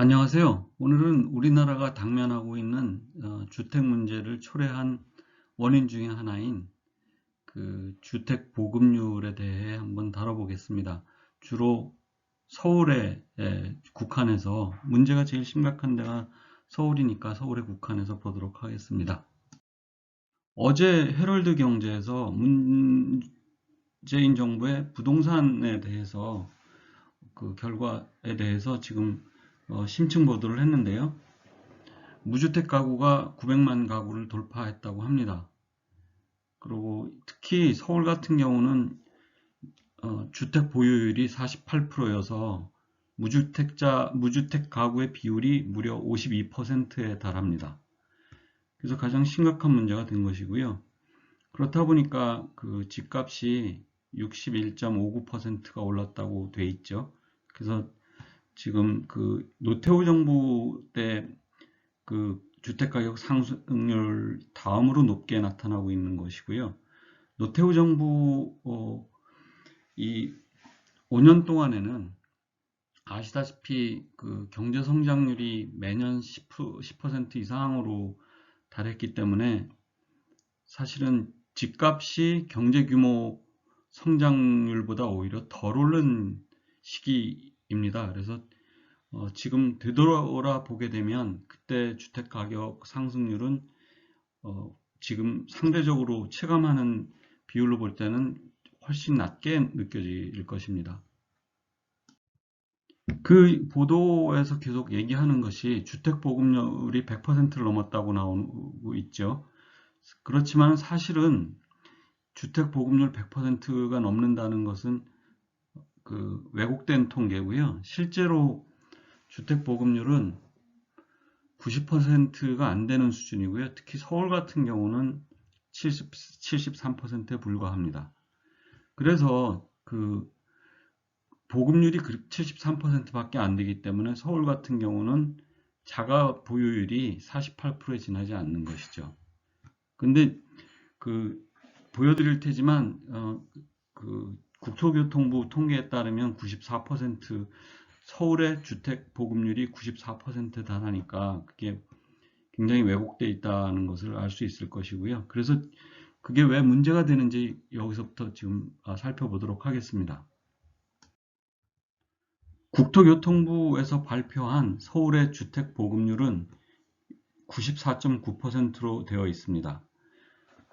안녕하세요. 오늘은 우리나라가 당면하고 있는 주택 문제를 초래한 원인 중에 하나인 주택 보급률에 대해 한번 다뤄보겠습니다. 주로 서울에 국한해서 문제가 제일 심각한 데가 서울이니까 서울에 국한해서 보도록 하겠습니다. 어제 헤럴드 경제에서 문재인 정부의 부동산에 대해서 그 결과에 대해서 지금 심층 보도를 했는데요. 무주택 가구가 900만 가구를 돌파했다고 합니다. 그리고 특히 서울 같은 경우는 주택 보유율이 48%여서 무주택 가구의 비율이 무려 52%에 달합니다. 그래서 가장 심각한 문제가 된 것이고요. 그렇다 보니까 그 집값이 61.59%가 올랐다고 돼 있죠. 그래서 지금 그 노태우 정부 때 그 주택가격 상승률 다음으로 높게 나타나고 있는 것이고요. 노태우 정부 이 5년 동안에는 아시다시피 그 경제 성장률이 매년 10% 이상으로 달했기 때문에 사실은 집값이 경제 규모 성장률보다 오히려 덜 오른 시기입니다. 그래서 지금 되돌아 보게 되면 그때 주택 가격 상승률은 지금 상대적으로 체감하는 비율로 볼 때는 훨씬 낮게 느껴질 것입니다. 그 보도에서 계속 얘기하는 것이 주택 보급률이 100%를 넘었다고 나오고 있죠. 그렇지만 사실은 주택 보급률 100%가 넘는다는 것은 그 왜곡된 통계고요. 실제로 주택 보급률은 90%가 안 되는 수준이고요. 특히 서울 같은 경우는 73%에 불과합니다. 그래서 그 보급률이 73%밖에 안 되기 때문에 서울 같은 경우는 자가 보유율이 48%에 지나지 않는 것이죠. 근데 그 보여드릴 테지만 그 국토교통부 통계에 따르면 94% 서울의 주택 보급률이 94%에 달하니까 그게 굉장히 왜곡되어 있다는 것을 알 수 있을 것이고요. 그래서 그게 왜 문제가 되는지 여기서부터 지금 살펴보도록 하겠습니다. 국토교통부에서 발표한 서울의 주택 보급률은 94.9%로 되어 있습니다.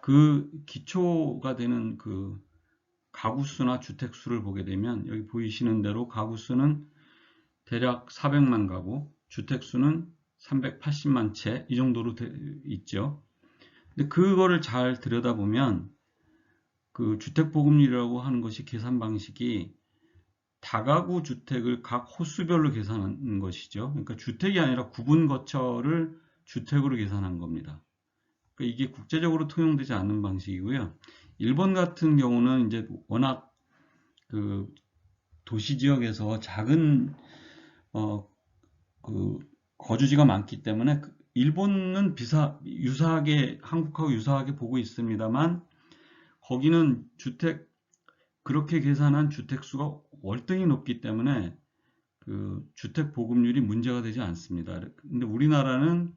그 기초가 되는 그 가구 수나 주택 수를 보게 되면 여기 보이시는 대로 가구 수는 대략 400만 가구, 주택 수는 380만 채 이 정도로 있죠. 근데 그거를 잘 들여다보면 그 주택 보급률이라고 하는 것이 계산 방식이 다가구 주택을 각 호수별로 계산하는 것이죠. 그러니까 주택이 아니라 구분 거처를 주택으로 계산한 겁니다. 그러니까 이게 국제적으로 통용되지 않는 방식이고요. 일본 같은 경우는 이제 워낙 그 도시 지역에서 작은 그 거주지가 많기 때문에 일본은 유사하게 한국하고 유사하게 보고 있습니다만 거기는 그렇게 계산한 주택 수가 월등히 높기 때문에 그 주택 보급률이 문제가 되지 않습니다. 근데 우리나라는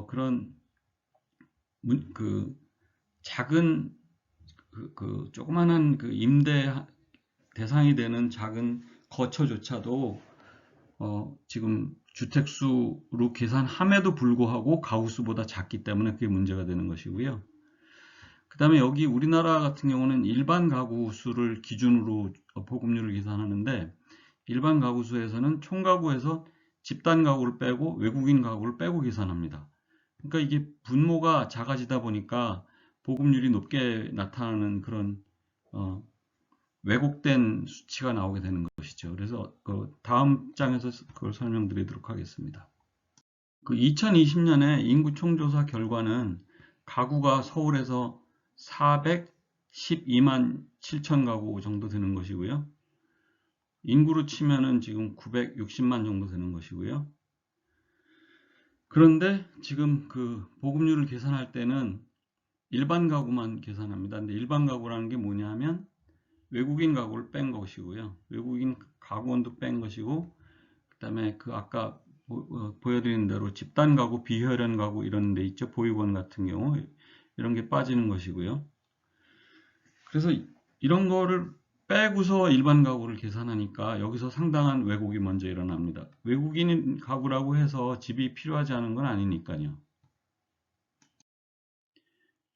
그런 그 작은 조그만한 그 임대 대상이 되는 작은 거처조차도 지금 주택수로 계산함에도 불구하고 가구수보다 작기 때문에 그게 문제가 되는 것이고요. 그 다음에 여기 우리나라 같은 경우는 일반 가구 수를 기준으로 보급률을 계산하는데 일반 가구 수에서는 총가구에서 집단 가구를 빼고 외국인 가구를 빼고 계산합니다. 그러니까 이게 분모가 작아지다 보니까 보급률이 높게 나타나는 그런 왜곡된 수치가 나오게 되는 것이죠. 그래서 그 다음 장에서 그걸 설명드리도록 하겠습니다. 그 2020년에 인구 총조사 결과는 가구가 서울에서 412만 7천 가구 정도 되는 것이고요. 인구로 치면은 지금 960만 정도 되는 것이고요. 그런데 지금 그 보급률을 계산할 때는 일반 가구만 계산합니다. 근데 일반 가구라는 게 뭐냐 하면 외국인 가구를 뺀 것이고요. 외국인 가구원도 뺀 것이고 그다음에 그 아까 보여드린 대로 집단 가구, 비혈연 가구 이런 데 있죠. 보육원 같은 경우 이런 게 빠지는 것이고요. 그래서 이런 거를 빼고서 일반 가구를 계산하니까 여기서 상당한 왜곡이 먼저 일어납니다. 외국인 가구라고 해서 집이 필요하지 않은 건 아니니까요.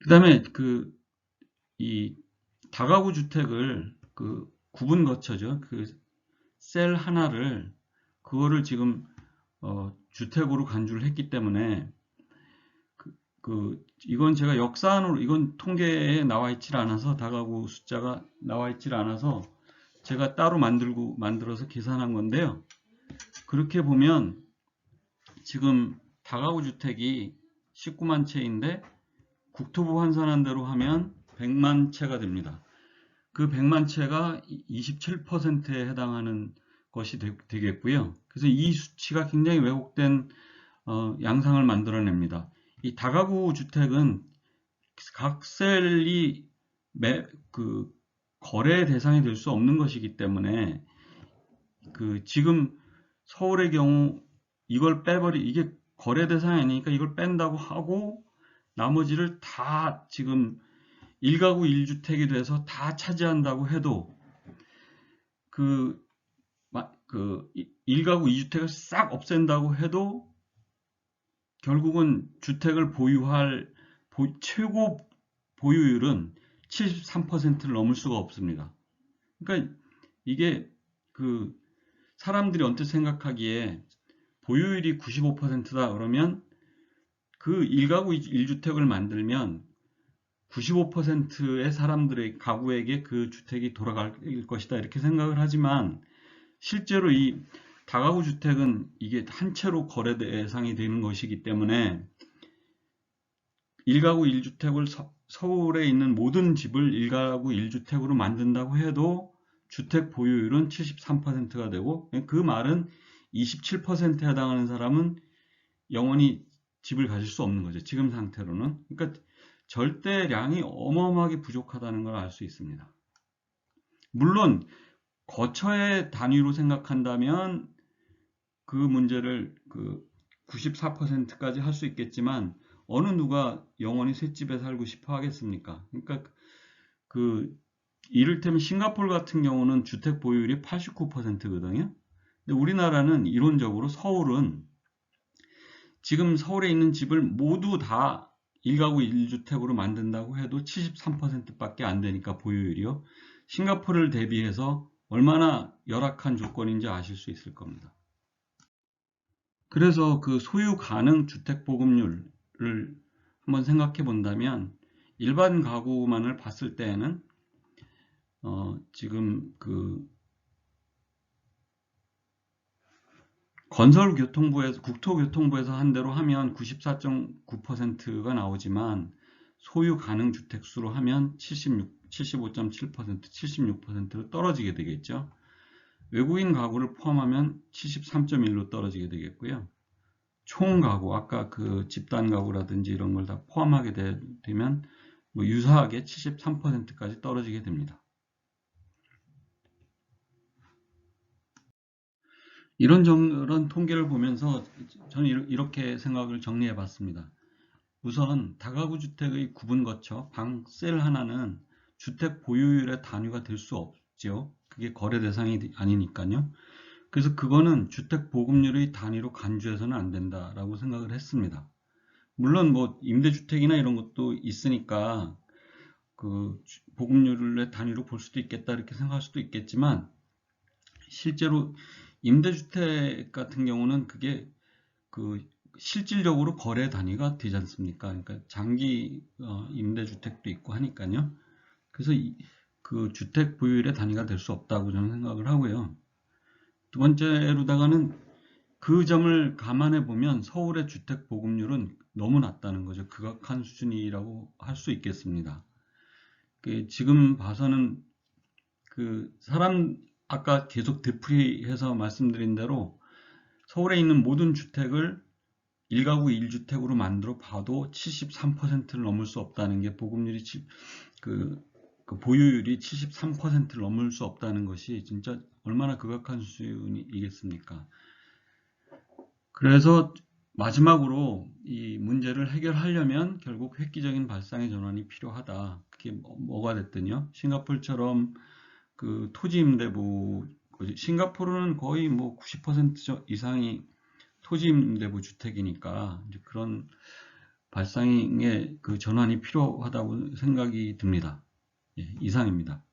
그다음에 이 다가구 주택을 구분 거처죠. 셀 하나를 그거를 지금 주택으로 간주를 했기 때문에 이건 제가 역사안으로 이건 통계에 나와 있질 않아서 다가구 숫자가 나와 있질 않아서 제가 따로 만들어서 계산한 건데요. 그렇게 보면 지금 다가구 주택이 19만 채인데 국토부 환산한 대로 하면 100만 채가 됩니다. 그 100만 채가 27%에 해당하는 것이 되겠고요. 그래서 이 수치가 굉장히 왜곡된 양상을 만들어냅니다. 이 다가구 주택은 각 셀이 거래 대상이 될 수 없는 것이기 때문에 지금 서울의 경우 이걸 이게 거래 대상이 아니니까 이걸 뺀다고 하고 나머지를 다 지금 1가구 1주택이 돼서 다 차지한다고 해도 1가구 2주택을 싹 없앤다고 해도 결국은 주택을 보유할 최고 보유율은 73%를 넘을 수가 없습니다. 그러니까 이게 사람들이 언뜻 생각하기에 보유율이 95%다 그러면 1가구 1주택을 만들면 95%의 사람들의 가구에게 그 주택이 돌아갈 것이다 이렇게 생각을 하지만 실제로 이 다가구 주택은 이게 한 채로 거래 대상이 되는 것이기 때문에 1가구 1주택을 서울에 있는 모든 집을 1가구 1주택으로 만든다고 해도 주택 보유율은 73%가 되고 그 말은 27%에 해당하는 사람은 영원히 집을 가질 수 없는 거죠. 지금 상태로는. 그러니까 절대량이 어마어마하게 부족하다는 걸 알 수 있습니다. 물론 거처의 단위로 생각한다면 그 문제를 94%까지 할 수 있겠지만 어느 누가 영원히 셋집에 살고 싶어 하겠습니까? 그러니까 이를테면 싱가포르 같은 경우는 주택 보유율이 89%거든요. 근데 우리나라는 이론적으로 서울은 지금 서울에 있는 집을 모두 다 1가구 1주택으로 만든다고 해도 73%밖에 안 되니까 보유율이요. 싱가포르를 대비해서 얼마나 열악한 조건인지 아실 수 있을 겁니다. 그래서 소유 가능 주택 보급률을 한번 생각해 본다면 일반 가구만을 봤을 때에는 지금 건설교통부에서 국토교통부에서 한 대로 하면 94.9%가 나오지만 소유 가능 주택 수로 하면 75.7%, 76%로 떨어지게 되겠죠. 외국인 가구를 포함하면 73.1로 떨어지게 되겠고요. 총 가구, 아까 집단 가구라든지 이런 걸 다 포함하게 되면 유사하게 73%까지 떨어지게 됩니다. 이런 통계를 보면서 저는 이렇게 생각을 정리해 봤습니다. 우선 다가구 주택의 구분 거처, 방 셀 하나는 주택 보유율의 단위가 될 수 없죠. 그게 거래 대상이 아니니까요. 그래서 그거는 주택 보급률의 단위로 간주해서는 안 된다라고 생각을 했습니다. 물론 임대주택이나 이런 것도 있으니까 보급률의 단위로 볼 수도 있겠다 이렇게 생각할 수도 있겠지만 실제로 임대주택 같은 경우는 그게 실질적으로 거래 단위가 되지 않습니까? 그러니까 장기 임대주택도 있고 하니까요. 그래서 주택 보유율의 단위가 될 수 없다고 저는 생각을 하고요. 두 번째로다가는 그 점을 감안해 보면 서울의 주택 보급률은 너무 낮다는 거죠. 극악한 수준이라고 할 수 있겠습니다. 지금 봐서는 아까 계속 되풀이해서 말씀드린 대로 서울에 있는 모든 주택을 1가구 1주택으로 만들어 봐도 73%를 넘을 수 없다는 게 보급률이 보유율이 73%를 넘을 수 없다는 것이 진짜 얼마나 극악한 수준이겠습니까? 그래서 마지막으로 이 문제를 해결하려면 결국 획기적인 발상의 전환이 필요하다. 그게 뭐가 됐든요. 싱가포르처럼 그 토지 임대부, 싱가포르는 거의 뭐 90% 이상이 토지 임대부 주택이니까 이제 그런 발상의 그 전환이 필요하다고 생각이 듭니다. 예, 이상입니다.